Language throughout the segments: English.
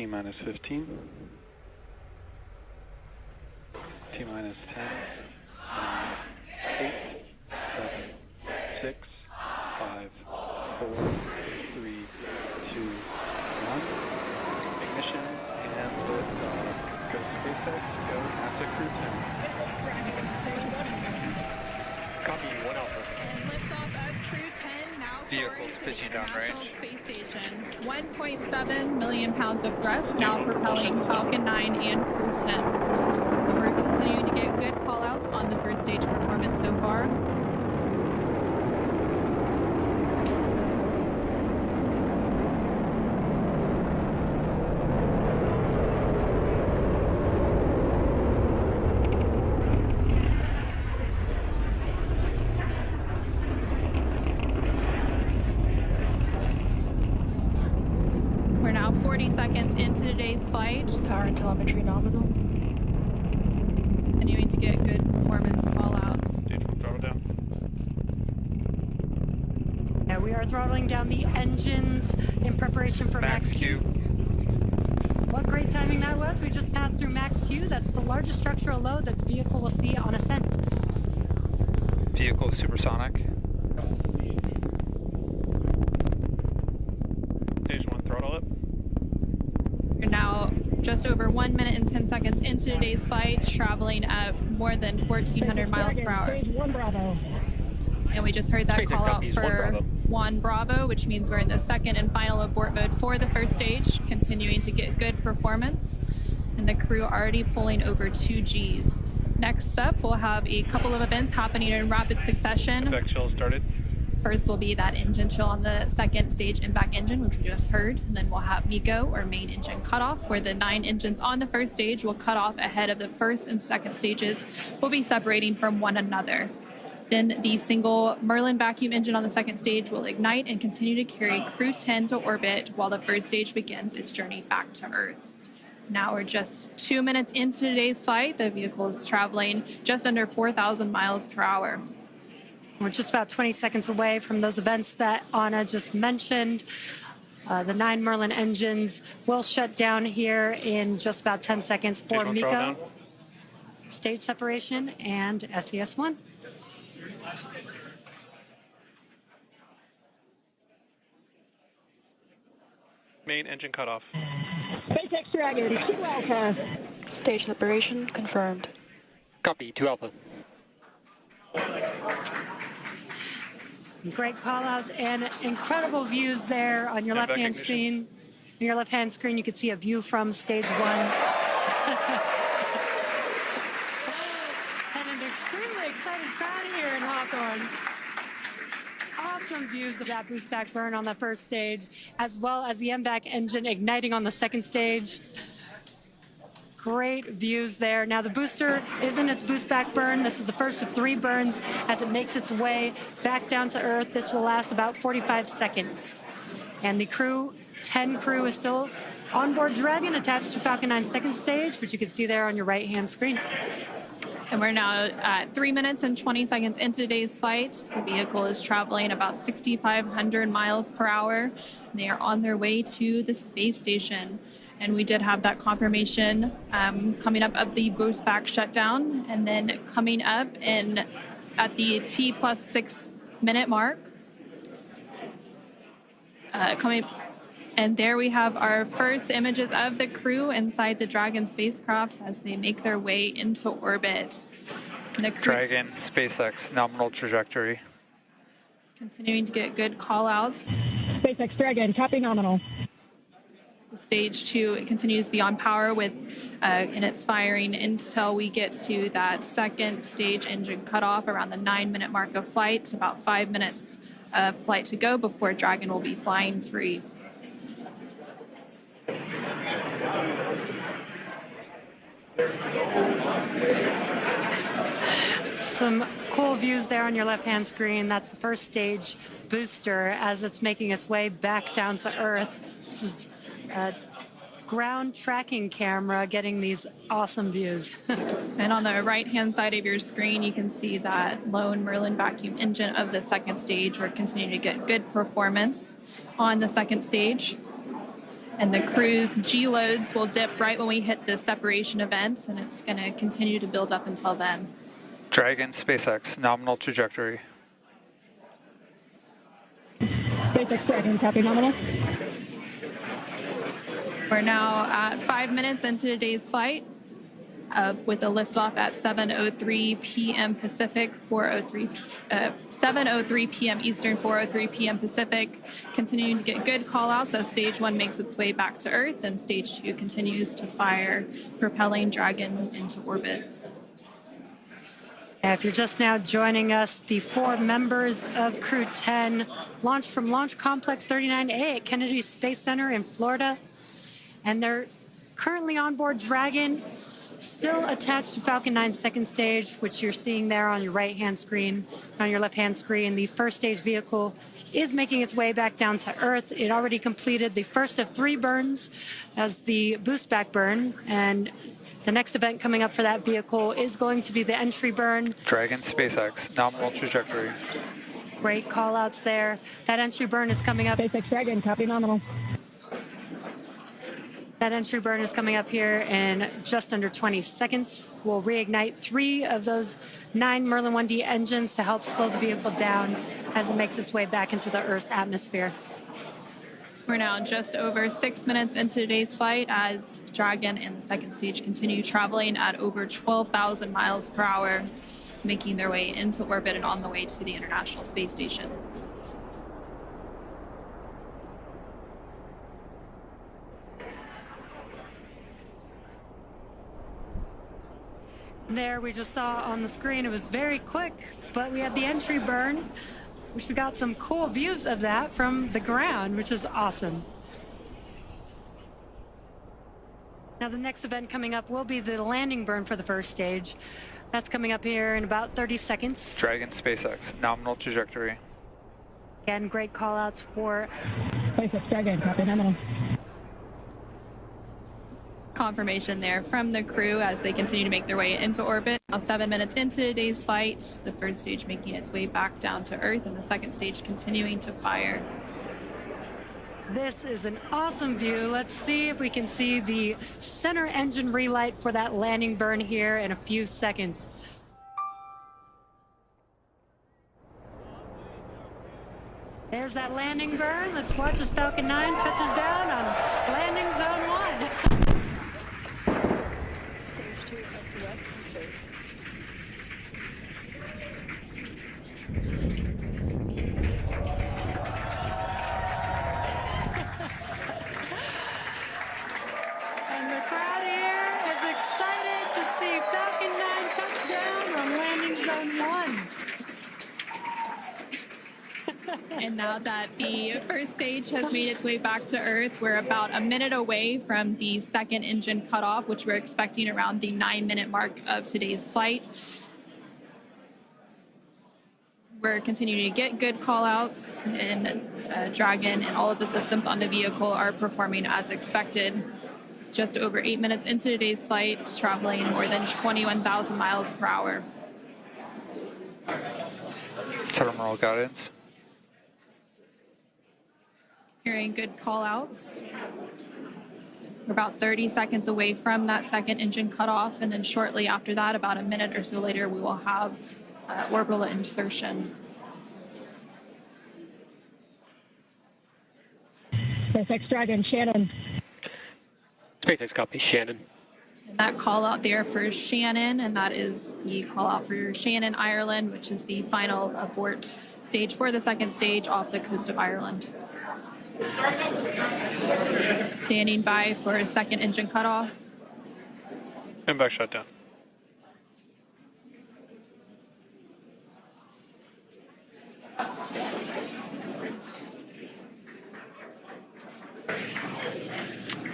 T-minus 15. T-minus 10. 8, 7, 6, 5, 4, 3, 2, 1. Ignition and liftoff. Go SpaceX, go NASA Crew-10. Copy, 1 Alpha. And liftoff of Crew-10 now Vehicles soaring to pitching the International downrange. Space Station. 1.7 million pounds of thrust now propelling Falcon 9 and Crew-10. And we're continuing to get good call-outs on the first stage performance so far. We're now 40 seconds into today's flight. Power and telemetry nominal. Continuing to get good performance call-outs. Throttle down. Yeah, we are throttling down the engines in preparation for Max Q. What great timing that was. We just passed through Max Q. That's the largest structural load that the vehicle will see on ascent. Vehicle supersonic. Stage 1, throttle up. We're now just over 1 minute and 10 seconds into today's flight, traveling at more than 1,400 miles per hour. Stage 1 Bravo. And we just heard that SpaceX call out copies, 1 for Bravo. 1 Bravo, which means we're in the second and final abort mode for the first stage, continuing to get good performance. And the crew already pulling over 2 Gs. Next up, we'll have a couple of events happening in rapid succession. Back chill started. First will be that engine chill on the second stage impact engine, which we just heard. And then we'll have MECO, or main engine cutoff, where the 9 engines on the first stage will cut off ahead of the first and second stages. Will be separating from one another. Then the single Merlin vacuum engine on the second stage will ignite and continue to carry Crew-10 to orbit while the first stage begins its journey back to Earth. Now we're just 2 minutes into today's flight. The vehicle is traveling just under 4,000 miles per hour. We're just about 20 seconds away from those events that Anna just mentioned. The 9 Merlin engines will shut down here in just about 10 seconds for Stage 1, throttle MECO, down. stage separation, and SES-1. Main engine cutoff. SpaceX Dragon, 2 Alpha. Stage separation confirmed. Copy, 2 Alpha. Great call-outs and incredible views there on your And back left-hand ignition. screen. On your left-hand screen, you can see a view from stage 1. And an extremely excited crowd here in Hawthorne. Awesome views of that boost back burn on the first stage, as well as the MVAC engine igniting on the second stage. Great views there. Now the booster is in its boost back burn. This is the first of 3 burns as it makes its way back down to Earth. This will last about 45 seconds. And the Crew-10 crew is still on board Dragon, attached to Falcon 9's second stage, which you can see there on your right-hand screen. And we're now at 3 minutes and 20 seconds into today's flight. The vehicle is traveling about 6,500 miles per hour. And they are on their way to the space station. And we did have that confirmation coming up of the boost back shutdown. And then coming up at the T+6 minute mark. And there we have our first images of the crew inside the Dragon spacecraft as they make their way into orbit. And the crew Dragon, SpaceX, nominal trajectory. continuing to get good call-outs. SpaceX Dragon, copy nominal. Stage 2 it continues to be on power with in its firing until we get to that second stage engine cutoff around the 9-minute mark of flight. About 5 minutes of flight to go before Dragon will be flying free. Some cool views there on your left-hand screen. That's the first stage booster as it's making its way back down to Earth. This is a ground tracking camera getting these awesome views. And on the right-hand side of your screen, you can see that lone Merlin vacuum engine of the second stage. We're continuing to get good performance on the second stage. And the crew's G loads will dip right when we hit the separation event, and it's going to continue to build up until then. Dragon, SpaceX, nominal trajectory. SpaceX Dragon, copy nominal. We're now at 5 minutes into today's flight with a liftoff at 7:03 p.m. Pacific, 7:03 p.m. Eastern, 4:03 p.m. Pacific. Continuing to get good call-outs as Stage 1 makes its way back to Earth, and Stage 2 continues to fire, propelling Dragon into orbit. If you're just now joining us, the 4 members of Crew-10 launched from Launch Complex 39A at Kennedy Space Center in Florida, and they're currently on board Dragon, still attached to Falcon 9's second stage, which you're seeing there on your right-hand screen. On your left-hand screen, the first stage vehicle is making its way back down to Earth. It already completed the first of 3 burns as the boost back burn, and the next event coming up for that vehicle is going to be the entry burn. Dragon, SpaceX, nominal trajectory. Great call-outs there. That entry burn is coming up. SpaceX Dragon, copy nominal. That entry burn is coming up here in just under 20 seconds. We'll reignite 3 of those 9 Merlin 1D engines to help slow the vehicle down as it makes its way back into the Earth's atmosphere. We're now just over 6 minutes into today's flight as Dragon and the second stage continue traveling at over 12,000 miles per hour, making their way into orbit and on the way to the International Space Station. There, we just saw on the screen, it was very quick, but we had the entry burn, which we got some cool views of that from the ground, which is awesome. Now the next event coming up will be the landing burn for the first stage. That's coming up here in about 30 seconds. Dragon, SpaceX, nominal trajectory. Again, great call outs for SpaceX Dragon, copy nominal. Confirmation there from the crew as they continue to make their way into orbit. Now 7 minutes into today's flight, the first stage making its way back down to Earth and the second stage continuing to fire. This is an awesome view. Let's see if we can see the center engine relight for that landing burn here in a few seconds. There's that landing burn. Let's watch as Falcon 9 touches down on landing zone 1. And the crowd here is excited to see Falcon 9 touch down on landing zone 1. And now that the first stage has made its way back to Earth, we're about a minute away from the second engine cutoff, which we're expecting around the 9-minute mark of today's flight. We're continuing to get good call-outs, and Dragon and all of the systems on the vehicle are performing as expected. Just over 8 minutes into today's flight, traveling more than 21,000 miles per hour. Terminal guidance. Hearing good call-outs. We're about 30 seconds away from that second engine cutoff, and then shortly after that, about a minute or so later, we will have orbital insertion. SpaceX Dragon, Shannon. SpaceX copy, Shannon. And that call out there for Shannon, and that is the call out for Shannon, Ireland, which is the final abort stage for the second stage off the coast of Ireland. Standing by for a second engine cutoff. And back shutdown.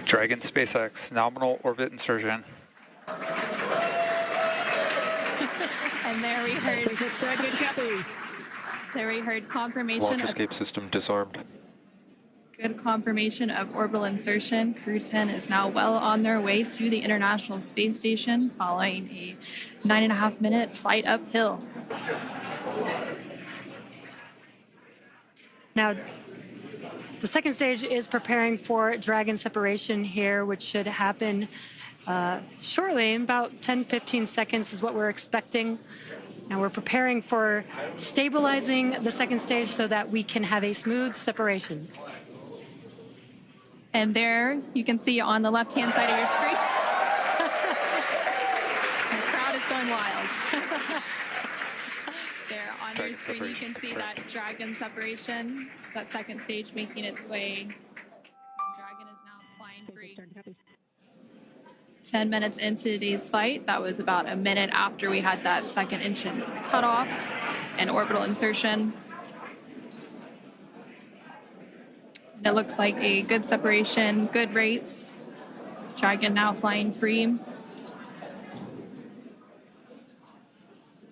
Dragon, SpaceX, nominal orbit insertion. And there we heard Dragon, copy. confirmation Launch of escape system disarmed. good confirmation of orbital insertion. Crew-10 is now well on their way to the International Space Station following a 9.5-minute flight uphill. Now, The second stage is preparing for Dragon separation here, which should happen shortly. In about 10-15 seconds is what we're expecting. Now we're preparing for stabilizing the second stage so that we can have a smooth separation. And there you can see on the left-hand side of your screen, the crowd is going wild. There on your screen, you can see that Dragon separation, that second stage making its way. Dragon is now flying free. 10 minutes into today's flight, that was about a minute after we had that second engine cutoff and orbital insertion. And it looks like a good separation, good rates. Dragon now flying free.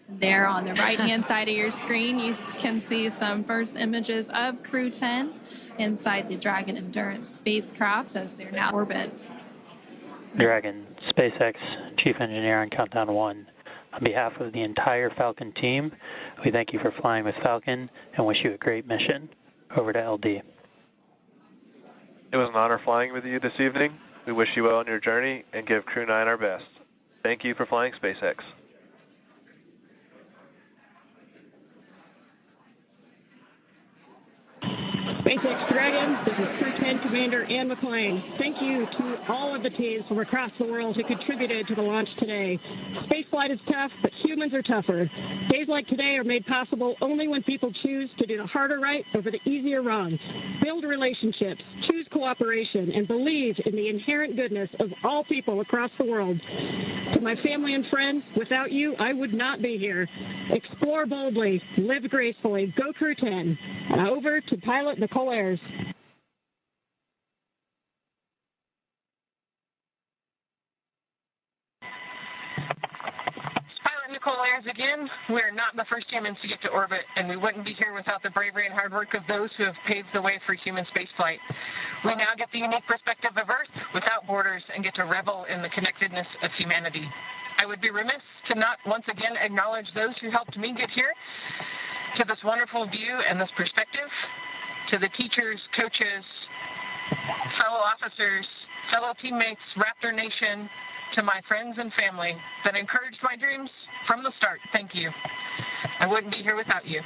There on the right-hand side of your screen, you can see some first images of Crew-10 inside the Dragon Endurance spacecraft as they're now in orbit. Dragon, SpaceX, Chief Engineer on Countdown 1. On behalf of the entire Falcon team, we thank you for flying with Falcon and wish you a great mission. Over to LD. It was an honor flying with you this evening. We wish you well on your journey and give Crew-9 our best. Thank you for flying SpaceX. SpaceX Dragon, this is Crew-10 Commander Anne McClain. Thank you to all of the teams from across the world who contributed to the launch today. Spaceflight is tough, but humans are tougher. Days like today are made possible only when people choose to do the harder right over the easier wrong. Build relationships, choose cooperation, and believe in the inherent goodness of all people across the world. To my family and friends, without you, I would not be here. Explore boldly, live gracefully, go Crew-10. Now over to pilot Nichole Ayers. Nichole Ayers again. We're not the first humans to get to orbit, and we wouldn't be here without the bravery and hard work of those who have paved the way for human spaceflight. We now get the unique perspective of Earth without borders and get to revel in the connectedness of humanity. I would be remiss to not once again acknowledge those who helped me get here, to this wonderful view and this perspective, to the teachers, coaches, fellow officers, fellow teammates, Raptor Nation, to my friends and family that encouraged my dreams from the start. Thank you. I wouldn't be here without you.